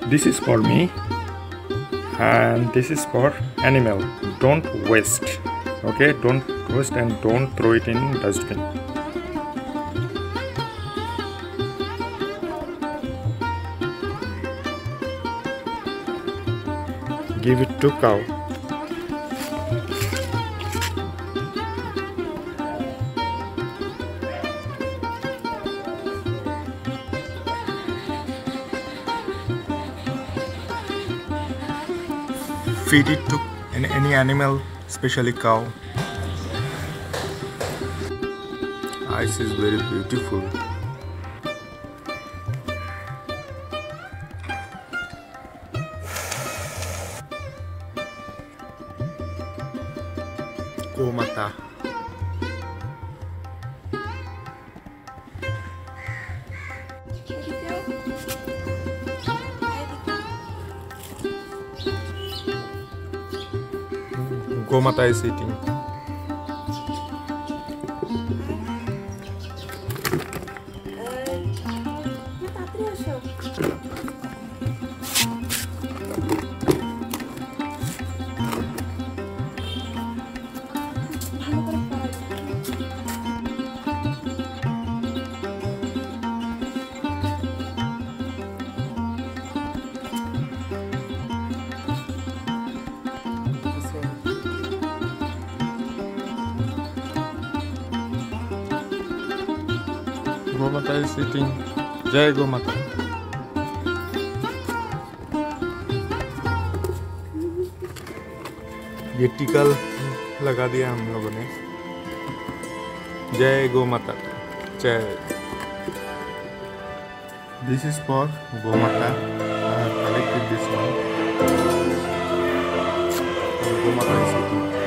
This is for me, and this is for animal. Don't waste. Okay, don't waste and don't throw it in dustbin. Give it to cow. Feed it to any animal, especially cow. Ice is very beautiful. Gomata. Gomata is eating. Gomata is eating. Jai Gomata. ये टीका लगा दिया हम लोगों ने. जय गोमाता. जय. This is for Gomata. I have collected this one. Gomata is eating.